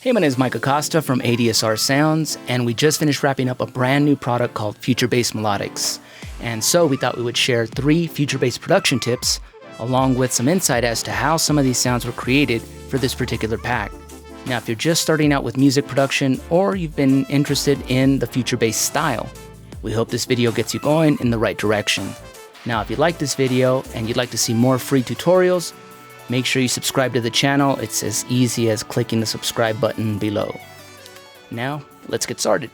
Hey, my name is Mike Acosta from ADSR Sounds, and we just finished wrapping up a brand new product called Future-Based Melodics. And so we thought we would share 3 future-based production tips, along with some insight as to how some of these sounds were created for this particular pack. Now, if you're just starting out with music production, or you've been interested in the future-based style, we hope this video gets you going in the right direction. Now, if you like this video and you'd like to see more free tutorials, make sure you subscribe to the channel. It's as easy as clicking the subscribe button below. Now, let's get started.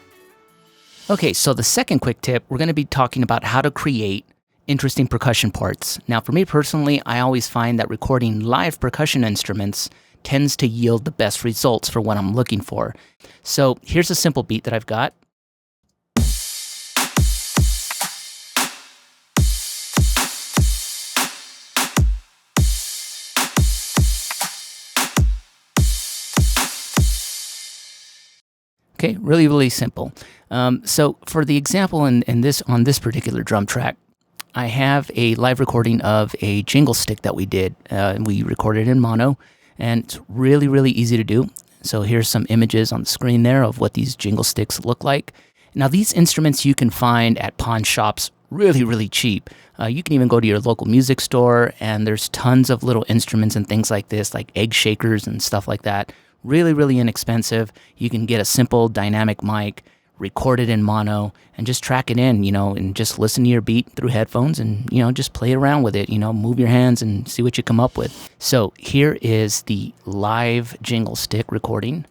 Okay, so the second quick tip, we're going to be talking about how to create interesting percussion parts. Now, for me personally, I always find that recording live percussion instruments tends to yield the best results for what I'm looking for. So here's a simple beat that I've got. Okay, really simple. So for the example on this particular drum track, I have a live recording of a jingle stick that we did. We recorded in mono, and it's really easy to do. So here's some images on the screen there of what these jingle sticks look like. Now these instruments you can find at pawn shops really cheap. You can even go to your local music store, and there's tons of little instruments and things like this, like egg shakers and stuff like that. Really inexpensive. You can get a simple dynamic mic, record it in mono, and just track it in, and just listen to your beat through headphones and, just play around with it, move your hands and see what you come up with. So here is the live jingle stick recording.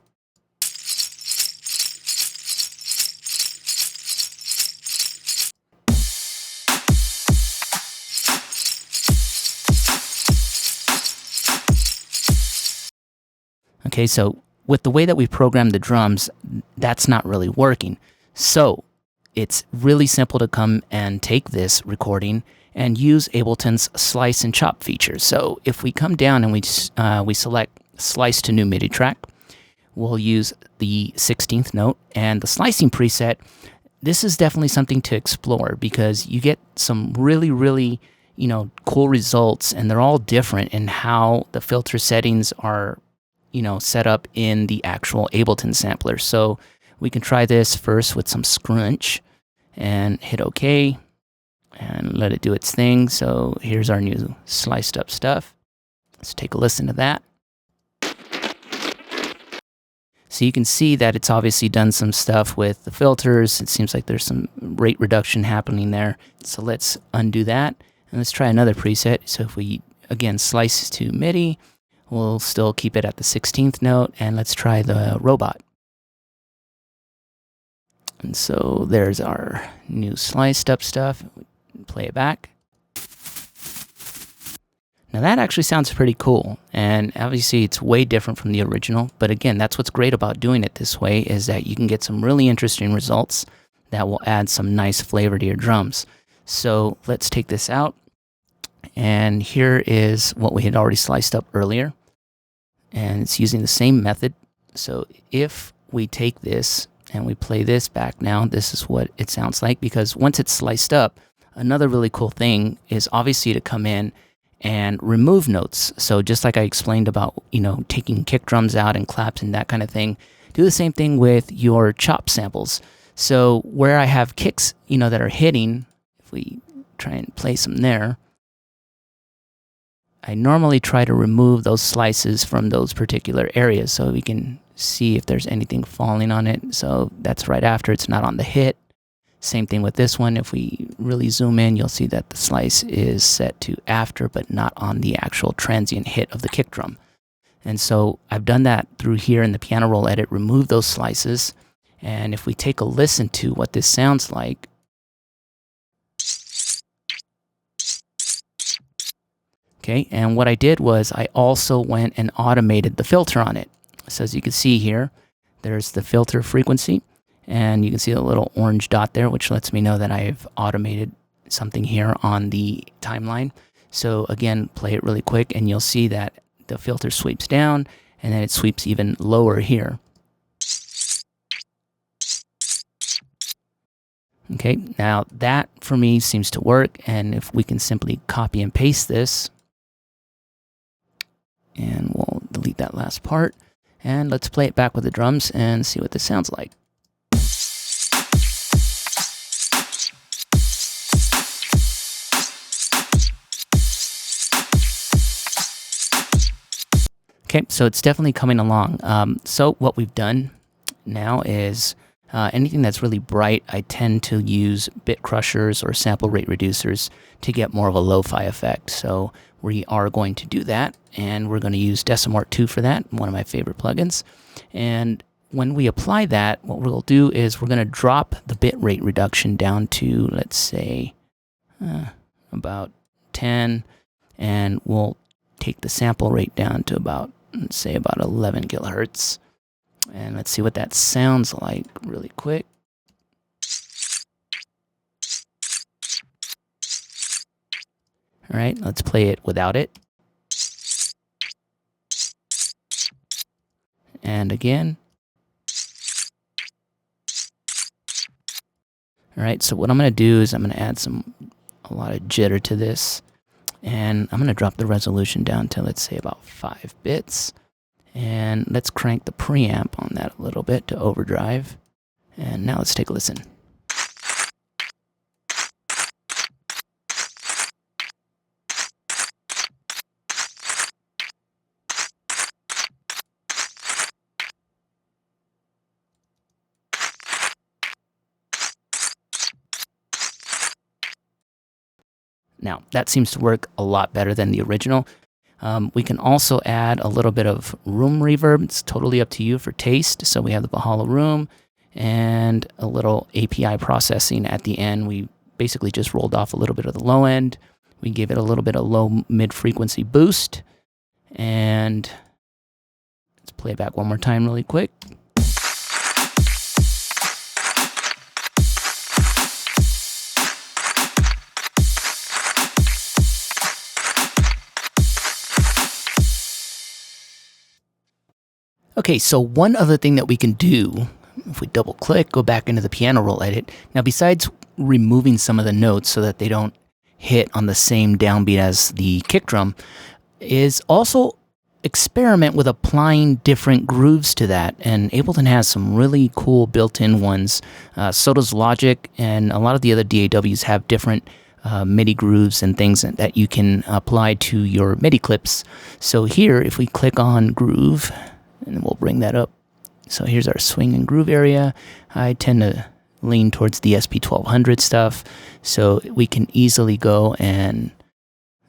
Okay, so with the way that we programmed the drums, that's not really working. So it's really simple to come and take this recording and use Ableton's slice and chop feature. So if we come down and we select slice to new MIDI track, we'll use the 16th note and the slicing preset. This is definitely something to explore because you get some really cool results, and they're all different in how the filter settings are set up in the actual Ableton sampler. So we can try this first with some scrunch and hit OK and let it do its thing. So here's our new sliced up stuff. Let's take a listen to that. So you can see that it's obviously done some stuff with the filters. It seems like there's some rate reduction happening there. So let's undo that and let's try another preset. So if we again slice to MIDI, we'll still keep it at the 16th note, and let's try the robot. And so there's our new sliced up stuff. Play it back. Now that actually sounds pretty cool, and obviously it's way different from the original, but again, that's what's great about doing it this way, is that you can get some really interesting results that will add some nice flavor to your drums. So let's take this out, and here is what we had already sliced up earlier. And it's using the same method. So if we take this and we play this back now, this is what it sounds like, because once it's sliced up, another really cool thing is obviously to come in and remove notes. So just like I explained about, taking kick drums out and claps and that kind of thing, do the same thing with your chop samples. So where I have kicks, that are hitting, if we try and play some there, I normally try to remove those slices from those particular areas so we can see if there's anything falling on it. So that's right after, it's not on the hit. Same thing with this one. If we really zoom in, you'll see that the slice is set to after, but not on the actual transient hit of the kick drum. And so I've done that through here in the piano roll edit, remove those slices. And if we take a listen to what this sounds like, okay, and what I did was I also went and automated the filter on it. So as you can see here, there's the filter frequency, and you can see the little orange dot there, which lets me know that I've automated something here on the timeline. So again, play it really quick, and you'll see that the filter sweeps down, and then it sweeps even lower here. Okay, now that for me seems to work, and if we can simply copy and paste this, and we'll delete that last part. And let's play it back with the drums and see what this sounds like. Okay, so it's definitely coming along. So what we've done now is anything that's really bright, I tend to use bit crushers or sample rate reducers to get more of a lo-fi effect. So we are going to do that, and we're going to use Decimart 2 for that, one of my favorite plugins. And when we apply that, what we'll do is we're going to drop the bit rate reduction down to, let's say, about 10, and we'll take the sample rate down to about, let's say, about 11 kilohertz. And let's see what that sounds like really quick. All right, let's play it without it. And again. All right, so what I'm going to do is I'm going to add a lot of jitter to this. And I'm going to drop the resolution down to, let's say, about 5 bits. And let's crank the preamp on that a little bit to overdrive. And now let's take a listen. Now, that seems to work a lot better than the original. We can also add a little bit of room reverb. It's totally up to you for taste. So we have the Valhalla room and a little API processing at the end. We basically just rolled off a little bit of the low end. We gave it a little bit of low mid-frequency boost. And let's play it back one more time really quick. Okay, so one other thing that we can do, if we double click, go back into the piano roll edit. Now, besides removing some of the notes so that they don't hit on the same downbeat as the kick drum, is also experiment with applying different grooves to that. And Ableton has some really cool built-in ones. So does Logic, and a lot of the other DAWs have different MIDI grooves and things that you can apply to your MIDI clips. So here, if we click on Groove, and we'll bring that up. So here's our swing and groove area. I tend to lean towards the SP1200 stuff. So we can easily go and,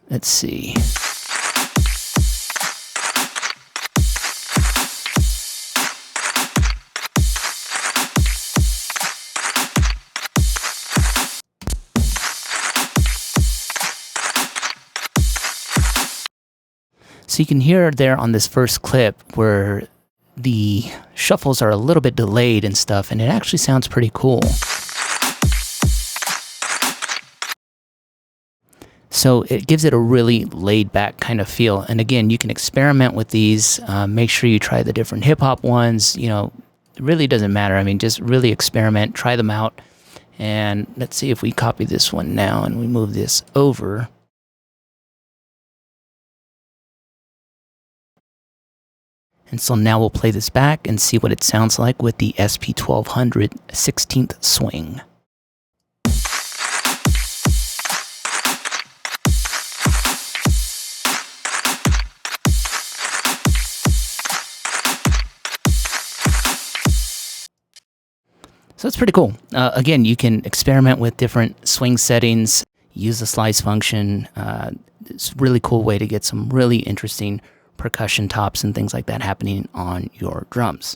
let's see. So you can hear there on this first clip where the shuffles are a little bit delayed and stuff, and it actually sounds pretty cool. So it gives it a really laid back kind of feel. And again, you can experiment with these. Make sure you try the different hip hop ones. You know, it really doesn't matter. I mean, just really experiment, try them out. And let's see if we copy this one now and we move this over. And so now we'll play this back and see what it sounds like with the SP1200 16th swing. So it's pretty cool. Again, you can experiment with different swing settings, use the slice function. It's a really cool way to get some really interesting percussion tops and things like that happening on your drums.